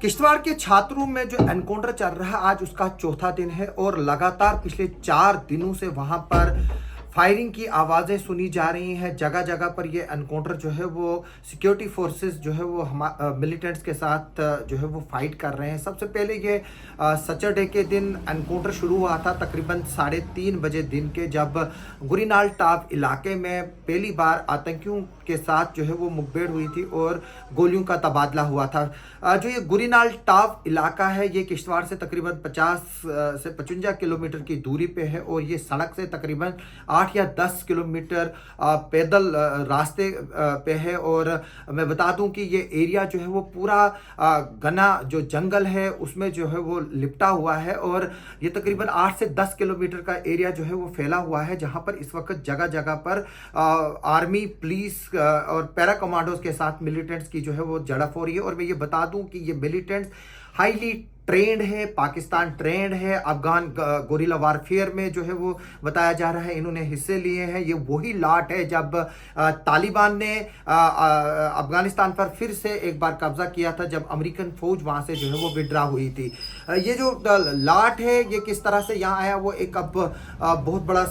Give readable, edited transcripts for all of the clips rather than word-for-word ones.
किश्तवाड़ के छात्रों में जो एनकाउंटर चल रहा है आज उसका चौथा दिन है और लगातार पिछले 4 दिनों से वहां पर फायरिंग की आवाज़ें सुनी जा रही हैं। जगह जगह पर ये एनकाउंटर जो है वो सिक्योरिटी फोर्सेस जो है वो मिलिटेंट्स के साथ जो है वो फाइट कर रहे हैं। सबसे पहले ये सैटरडे के दिन एनकाउंटर शुरू हुआ था तकरीबन 3:30 बजे दिन के, जब गुरीनाल टाप इलाके में पहली बार आतंकियों के साथ जो है वो मुठभेड़ हुई थी और गोलियों का तबादला हुआ था। जो ये गुरीनाल टाप इलाका है ये किश्तवाड़ से तकरीबन 50 से 55 किलोमीटर की दूरी पे है और ये सड़क से तकरीबन 8 या 10 किलोमीटर पैदल रास्ते पे है। और मैं बता दूं कि ये एरिया जो है वो पूरा घना जो जंगल है उसमें जो है वो लिपटा हुआ है और ये तकरीबन 8 से 10 किलोमीटर का एरिया जो है वो फैला हुआ है, जहां पर इस वक्त जगह जगह पर आर्मी, पुलिस और पैरा कमांडोज के साथ मिलिटेंट्स की जो है वो झड़प हो रही है। और मैं ये बता दूं कि ये मिलिटेंट्स हाईली ट्रेंड है, पाकिस्तान ट्रेंड है, अफगान गोरिल्ला वारफेयर में जो है वो बताया जा रहा है इन्होंने हिस्से लिए हैं। ये वही लाट है जब तालिबान ने अफगानिस्तान पर फिर से एक बार कब्जा किया था, जब अमेरिकन फौज वहां से जो है वो विड्रा हुई थी। ये जो लाट है ये किस तरह से यहाँ आया वो एक अब बहुत बड़ा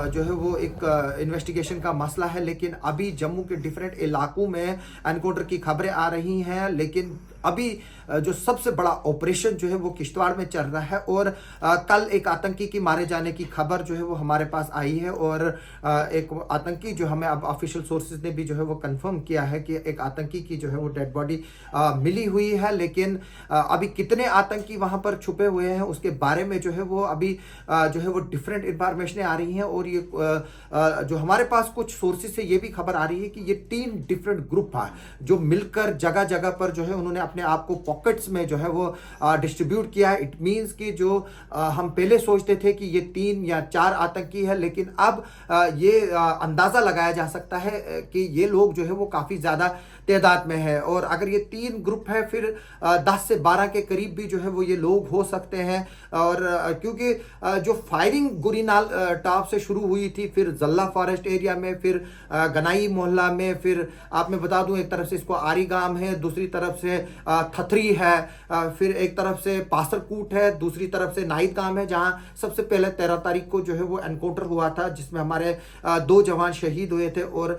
जो है वो एक इन्वेस्टिगेशन का मसला है। लेकिन अभी जम्मू के डिफरेंट इलाकों में एनकाउंटर की खबरें आ रही हैं, लेकिन अभी जो सबसे बड़ा ऑपरेशन जो है वो किश्तवाड़ में चल रहा है और कल एक आतंकी की मारे जाने की खबर जो है वो हमारे पास आई है और एक आतंकी जो हमें अब ऑफिशियल सोर्सेज ने भी जो है वो कंफर्म किया है कि एक आतंकी की जो है वो डेड बॉडी मिली हुई है। लेकिन अभी कितने आतंकी वहां पर छुपे हुए हैं उसके बारे में जो है वो अभी जो है वो डिफरेंट इंफॉर्मेशन आ रही हैं। और ये जो हमारे पास कुछ सोर्सेज से ये भी खबर आ रही है कि ये 3 डिफरेंट ग्रुप है जो मिलकर जगह जगह पर जो है उन्होंने अपने आप को पॉकेट्स में जो है वो डिस्ट्रीब्यूट किया है। इट मींस कि जो हम पहले सोचते थे कि ये 3 या 4 आतंकी है, लेकिन अब ये अंदाजा लगाया जा सकता है कि ये लोग जो है वो काफी ज्यादा तादाद में है। और अगर ये 3 ग्रुप है फिर 10 से 12 के करीब भी जो है वो ये लोग हो सकते हैं। और क्योंकि जो फायरिंग गुरीनाल टाप से शुरू हुई थी, फिर जल्ला फॉरेस्ट एरिया में, फिर गनाई मोहल्ला में, फिर आप मैं बता दूं एक तरफ से इसको आरी गांव है, दूसरी तरफ से थथरी है, फिर एक तरफ से पासरकूट है, दूसरी तरफ से नाइद गांव है, जहां सबसे पहले 13 तारीख को जो है वो एनकाउंटर हुआ था जिसमें हमारे 2 जवान शहीद हुए थे और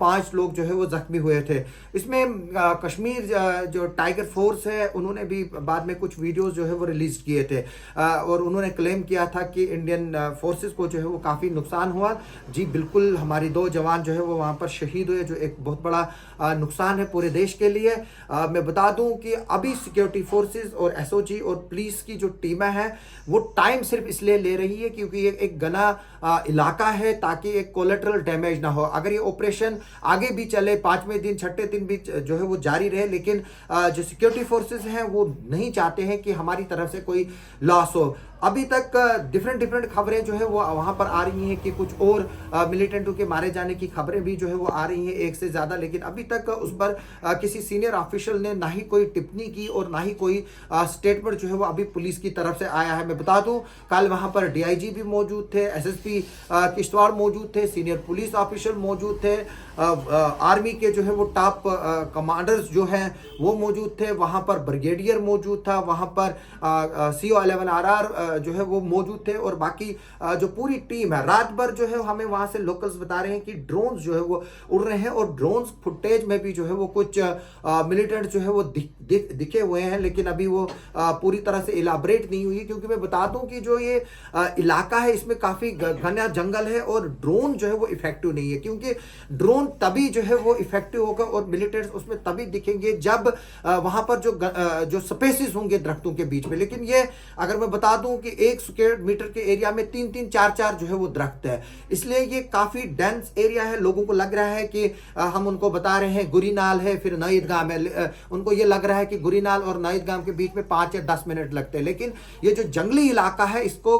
5 लोग जो है वो जख्मी हुए थे। इसमें कश्मीर जो टाइगर फोर्स है उन्होंने भी बाद में कुछ वीडियोस जो है वो रिलीज किए थे और उन्होंने क्लेम किया था कि इंडियन फोर्सेस को जो है वो काफ़ी नुकसान हुआ। जी बिल्कुल, हमारी 2 जवान जो है वो वहाँ पर शहीद हुए, जो एक बहुत बड़ा नुकसान है पूरे देश के लिए। मैं बता दूं कि अभी सिक्योरिटी फोर्सेस और एसओजी और पुलिस की जो टीमें हैं वो टाइम सिर्फ इसलिए ले रही है क्योंकि ये एक घना इलाका है ताकि एक कोलेटरल डैमेज ना हो। अगर ये ऑपरेशन आगे भी चले, 5वें दिन 6ठे दिन भी जो है वो जारी रहे, लेकिन जो सिक्योरिटी फोर्सेस हैं वो नहीं चाहते हैं कि हमारी तरफ से कोई लॉस हो। अभी तक डिफरेंट खबरें जो है वो वहां पर आ रही हैं कि कुछ और मिलिटेंटों के मारे जाने की खबरें भी जो है वो आ रही हैं, एक से ज्यादा, लेकिन अभी तक उस पर किसी सीनियर ऑफिशियल ने ना ही कोई टिप्पणी की और ना ही कोई स्टेटमेंट जो है वो अभी पुलिस की तरफ से आया है। मैं बता दूं कल वहां पर डीआईजी भी मौजूद थे, एसएसपी किश्तवाड़ मौजूद थे, सीनियर पुलिस ऑफिशियल मौजूद थे, आर्मी के जो है वो टॉप कमांडर्स जो हैं वो मौजूद थे, वहां पर ब्रिगेडियर मौजूद था, वहां पर CO11RR जो है वो मौजूद थे और बाकी जो पूरी टीम है। रात भर जो है हमें वहां से लोकल्स बता रहे हैं कि ड्रोन्स जो है वो उड़ रहे हैं और ड्रोन्स फुटेज में भी जो है वो कुछ मिलिटेंट जो है वो दिखे हुए हैं, लेकिन अभी वो पूरी तरह से इलाबरेट नहीं हुई, क्योंकि मैं बता दूं कि जो ये इलाका है इसमें काफी घना जंगल है और ड्रोन जो है वो इफेक्टिव नहीं है, क्योंकि ड्रोन तभी जो है वो इफेक्टिव होगा और मिलिटेंट्स उसमें तभी दिखेंगे जब वहां पर जो स्पेसिस होंगे दरख्तों के बीच में। लेकिन ये अगर मैं बता दूं कि 1 स्क्वायर मीटर के एरिया में 3-3, 4-4 जो है वो दरख्त है, इसलिए ये काफी डेंस एरिया है। लोगों को लग रहा है कि हम उनको बता रहे हैं गुरीनाल है फिर नाइद गांव है, उनको ये लग रहा है कि गुरीनाल और नाइद गांव के बीच में 5 या 10 मिनट लगते हैं, लेकिन ये जो जंगली इलाका है इसको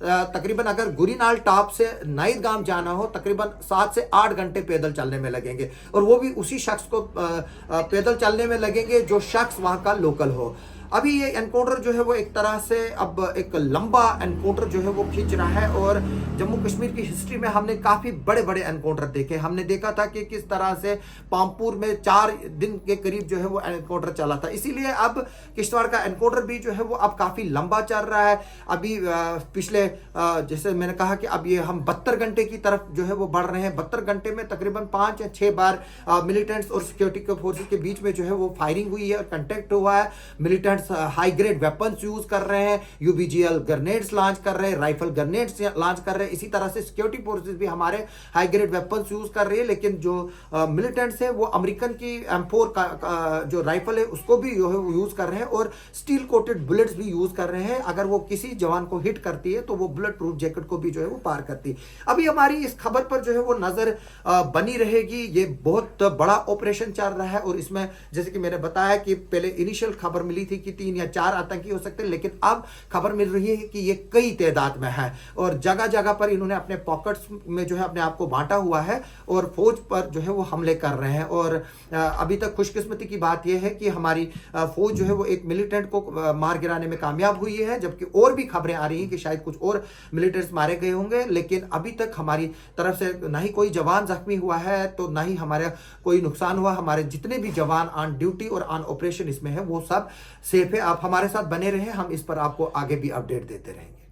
तकरीबन अगर गुरीनाल टॉप से नाइद गांव जाना हो तकरीबन 7 से 8 घंटे पैदल चलने में लगेंगे, और वो भी उसी शख्स को पैदल चलने में लगेंगे जो शख्स वहां का लोकल हो। अभी ये एनकाउंटर जो है वो एक तरह से अब एक लंबा एनकाउंटर जो है वो खींच रहा है। और जम्मू कश्मीर की हिस्ट्री में हमने काफ़ी बड़े बड़े एनकाउंटर देखे। हमने देखा था कि किस तरह से पामपुर में 4 दिन के करीब जो है वो एनकाउंटर चला था। इसीलिए अब किश्तवाड़ का एनकाउंटर भी जो है वो अब काफ़ी लंबा चल रहा है। अभी पिछले जैसे मैंने कहा कि अब ये हम 72 घंटे की तरफ जो है वो बढ़ रहे हैं। 72 घंटे में तकरीबन 5 या 6 बार मिलिटेंट्स और सिक्योरिटी फोर्सेस के बीच में जो है वो फायरिंग हुई है और कंटेक्ट हुआ है। Militants high grade weapons use कर रहे हैं, यूबीजीएल ग्रेनेड्स लॉन्च कर रहे हैं, राइफल ग्रेनेड्स लॉन्च कर रहे हैं। इसी तरह से सिक्योरिटी फोर्सेस भी हमारे हाई ग्रेड वेपन्स यूज कर रही है। लेकिन जो मिलिटेंट्स है वो अमेरिकन की M4 का जो राइफल है उसको भी जो है वो यूज कर रहे हैं और स्टील कोटेड बुलेट्स भी यूज कर रहे हैं। अगर वो किसी जवान को हिट करती है तो वो बुलेट प्रूफ जैकेट को भी जो है वो पार करती है। अभी हमारी इस खबर पर जो है वो नजर बनी रहेगी। ये बहुत बड़ा ऑपरेशन चल रहा है और इसमें जैसे कि मैंने बताया कि पहले इनिशियल खबर मिली थी कि 3 या 4 आतंकी हो सकते हैं, लेकिन अब खबर मिल रही है कि ये कई तादाद में है और जगह जगह पर इन्होंने अपने पॉकेट्स में जो है अपने आप को बांटा हुआ है और फौज पर जो है वो हमले कर रहे हैं। और अभी तक खुशकिस्मती की बात यह है कि हमारी फौज जो है वो एक मिलिटेंट को मार गिराने में कामयाब हुई है, जबकि और भी खबरें आ रही हैं कि शायद कुछ और मिलिटेंट्स मारे गए होंगे। लेकिन अभी तक हमारी तरफ से ना ही कोई जवान जख्मी हुआ है तो ना ही हमारा कोई नुकसान हुआ। हमारे जितने भी जवान ऑन ड्यूटी और ऑन ऑपरेशन इसमें है वो सब सेफ है। आप हमारे साथ बने रहे, हम इस पर आपको आगे भी अपडेट देते रहेंगे।